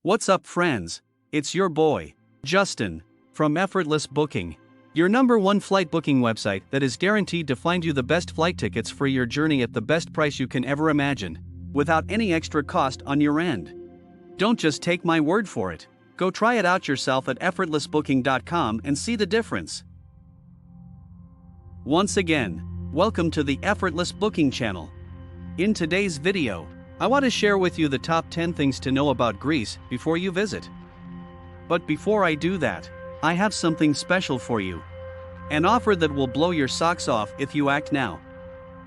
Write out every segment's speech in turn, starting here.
What's up, friends? It's your boy, Justin, from Effortless Booking, your #1 flight booking website that is guaranteed to find you the best flight tickets for your journey at the best price you can ever imagine, without any extra cost on your end. Don't just take my word for it. Go try it out yourself at effortlessbooking.com and see the difference. Once again, welcome to the Effortless Booking channel. In today's video, I want to share with you the top 10 things to know about Greece before you visit. But before I do that, I have something special for you. An offer that will blow your socks off if you act now.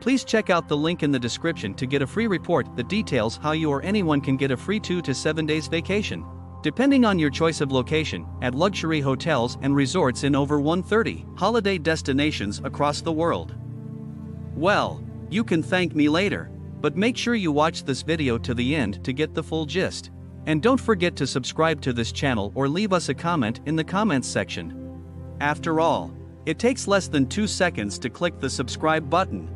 Please check out the link in the description to get a free report that details how you or anyone can get a free 2 to 7 days vacation, depending on your choice of location, at luxury hotels and resorts in over 130 holiday destinations across the world. Well, you can thank me later, but make sure you watch this video to the end to get the full gist. And don't forget to subscribe to this channel or leave us a comment in the comments section. After all, it takes less than 2 seconds to click the subscribe button.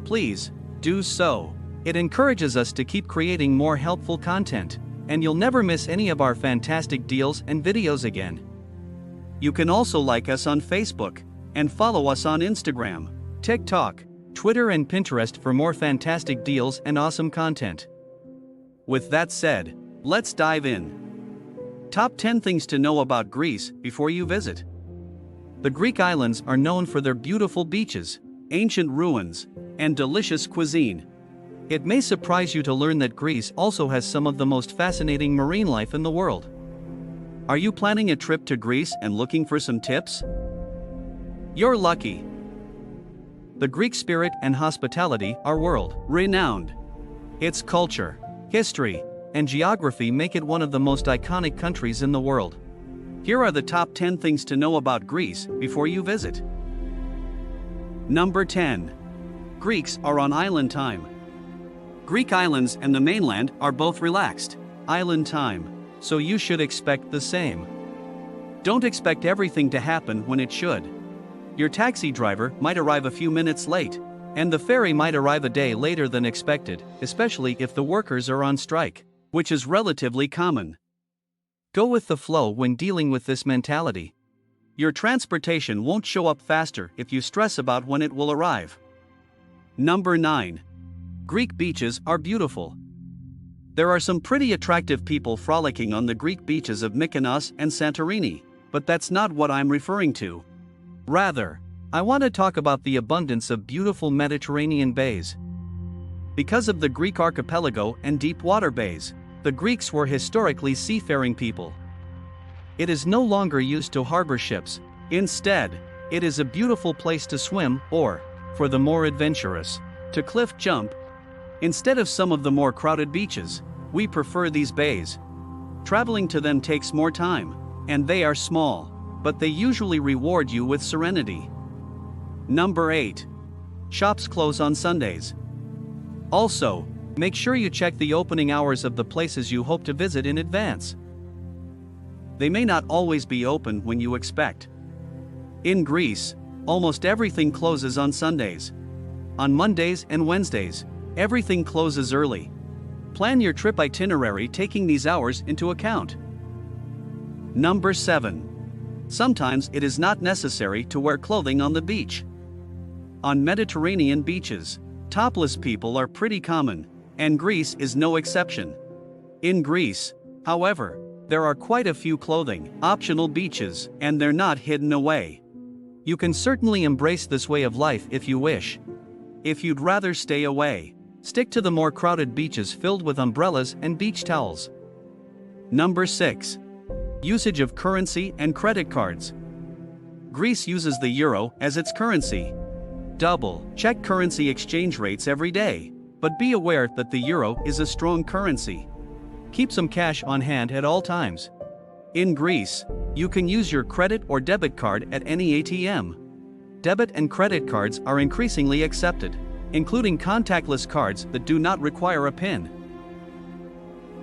Please, do so. It encourages us to keep creating more helpful content, and you'll never miss any of our fantastic deals and videos again. You can also like us on Facebook, and follow us on Instagram, TikTok, Twitter and Pinterest for more fantastic deals and awesome content. With that said, let's dive in. Top 10 things to know about Greece before you visit. The Greek islands are known for their beautiful beaches, ancient ruins, and delicious cuisine. It may surprise you to learn that Greece also has some of the most fascinating marine life in the world. Are you planning a trip to Greece and looking for some tips? You're lucky. The Greek spirit and hospitality are world-renowned. Its culture, history, and geography make it one of the most iconic countries in the world. Here are the top 10 things to know about Greece before you visit. Number 10. Greeks are on island time. Greek islands and the mainland are both relaxed island time, so you should expect the same. Don't expect everything to happen when it should. Your taxi driver might arrive a few minutes late, and the ferry might arrive a day later than expected, especially if the workers are on strike, which is relatively common. Go with the flow when dealing with this mentality. Your transportation won't show up faster if you stress about when it will arrive. Number 9. Greek beaches are beautiful. There are some pretty attractive people frolicking on the Greek beaches of Mykonos and Santorini, but that's not what I'm referring to. Rather, I want to talk about the abundance of beautiful Mediterranean bays. Because of the Greek archipelago and deep water bays, the Greeks were historically seafaring people. It is no longer used to harbor ships. Instead, it is a beautiful place to swim or, for the more adventurous, to cliff jump. Instead of some of the more crowded beaches, we prefer these bays. Traveling to them takes more time, and they are small, but they usually reward you with serenity. Number 8. Shops close on Sundays. Also, make sure you check the opening hours of the places you hope to visit in advance. They may not always be open when you expect. In Greece, almost everything closes on Sundays. On Mondays and Wednesdays, everything closes early. Plan your trip itinerary taking these hours into account. Number 7. Sometimes it is not necessary to wear clothing on the beach. On Mediterranean beaches, topless people are pretty common, and Greece is no exception. In Greece, however, there are quite a few optional beaches, and they're not hidden away. You can certainly embrace this way of life if you wish. If you'd rather stay away, stick to the more crowded beaches filled with umbrellas and beach towels. Number 6. Usage of currency and credit cards. Greece uses the euro as its currency. Check currency exchange rates every day, but be aware that the euro is a strong currency. Keep some cash on hand at all times. In Greece, you can use your credit or debit card at any ATM. Debit and credit cards are increasingly accepted, including contactless cards that do not require a PIN.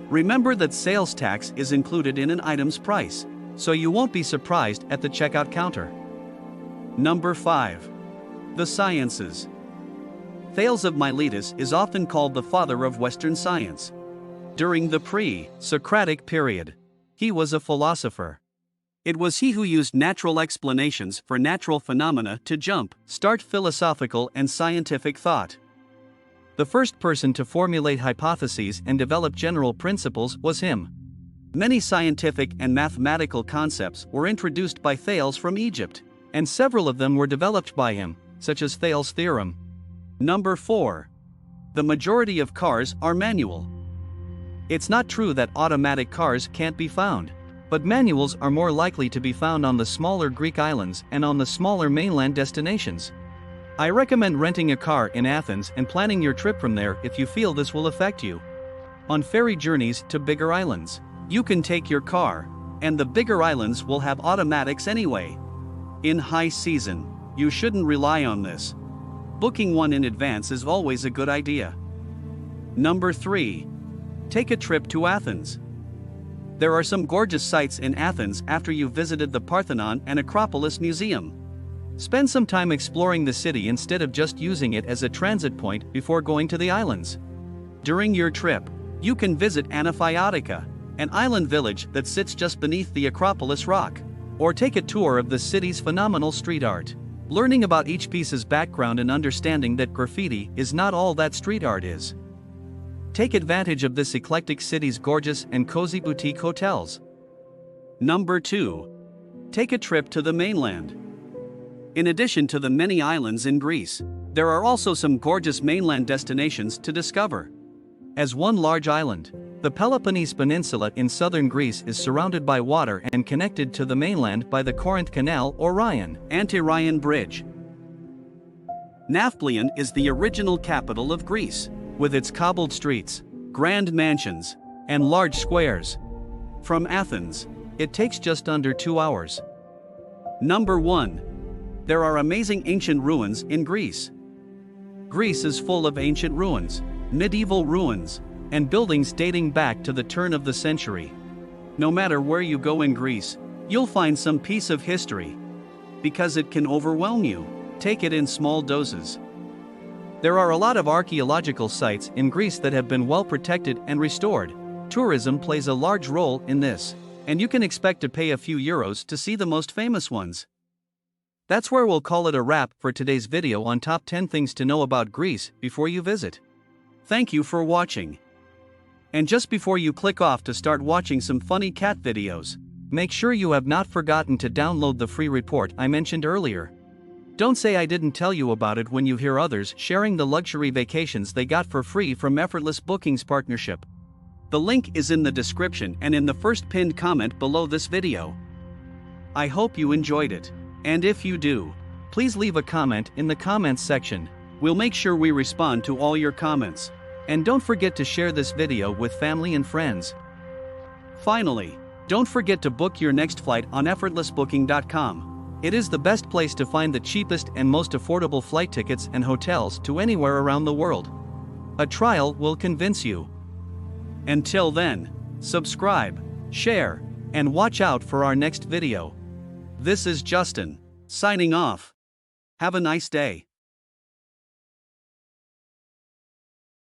Remember that sales tax is included in an item's price, so you won't be surprised at the checkout counter. Number 5. The sciences. Thales of Miletus is often called the father of Western science. During the pre-Socratic period, he was a philosopher. It was he who used natural explanations for natural phenomena to start philosophical and scientific thought. The first person to formulate hypotheses and develop general principles was him. Many scientific and mathematical concepts were introduced by Thales from Egypt, and several of them were developed by him, such as Thales' theorem. Number 4. The majority of cars are manual. It's not true that automatic cars can't be found, but manuals are more likely to be found on the smaller Greek islands and on the smaller mainland destinations. I recommend renting a car in Athens and planning your trip from there if you feel this will affect you. On ferry journeys to bigger islands, you can take your car, and the bigger islands will have automatics anyway. In high season, you shouldn't rely on this. Booking one in advance is always a good idea. Number 3. Take a trip to Athens. There are some gorgeous sights in Athens after you've visited the Parthenon and Acropolis Museum. Spend some time exploring the city instead of just using it as a transit point before going to the islands. During your trip, you can visit Anaphiotica, an island village that sits just beneath the Acropolis rock, or take a tour of the city's phenomenal street art, learning about each piece's background and understanding that graffiti is not all that street art is. Take advantage of this eclectic city's gorgeous and cozy boutique hotels. Number 2. Take a trip to the mainland. In addition to the many islands in Greece, there are also some gorgeous mainland destinations to discover. As one large island, the Peloponnese Peninsula in southern Greece is surrounded by water and connected to the mainland by the Corinth Canal or Rhine, Anti-Rhine Bridge. Nafplion is the original capital of Greece, with its cobbled streets, grand mansions, and large squares. From Athens, it takes just under 2 hours. Number 1. There are amazing ancient ruins in Greece. Greece is full of ancient ruins, medieval ruins, and buildings dating back to the turn of the century. No matter where you go in Greece, you'll find some piece of history. Because it can overwhelm you, take it in small doses. There are a lot of archaeological sites in Greece that have been well protected and restored. Tourism plays a large role in this, and you can expect to pay a few euros to see the most famous ones. That's where we'll call it a wrap for today's video on top 10 things to know about Greece before you visit. Thank you for watching. And just before you click off to start watching some funny cat videos, make sure you have not forgotten to download the free report I mentioned earlier. Don't say I didn't tell you about it when you hear others sharing the luxury vacations they got for free from Effortless Bookings Partnership. The link is in the description and in the first pinned comment below this video. I hope you enjoyed it, and if you do, please leave a comment in the comments section. We'll make sure we respond to all your comments. And don't forget to share this video with family and friends. Finally, don't forget to book your next flight on effortlessbooking.com. It is the best place to find the cheapest and most affordable flight tickets and hotels to anywhere around the world. A trial will convince you. Until then, subscribe, share, and watch out for our next video. This is Justin, signing off. Have a nice day.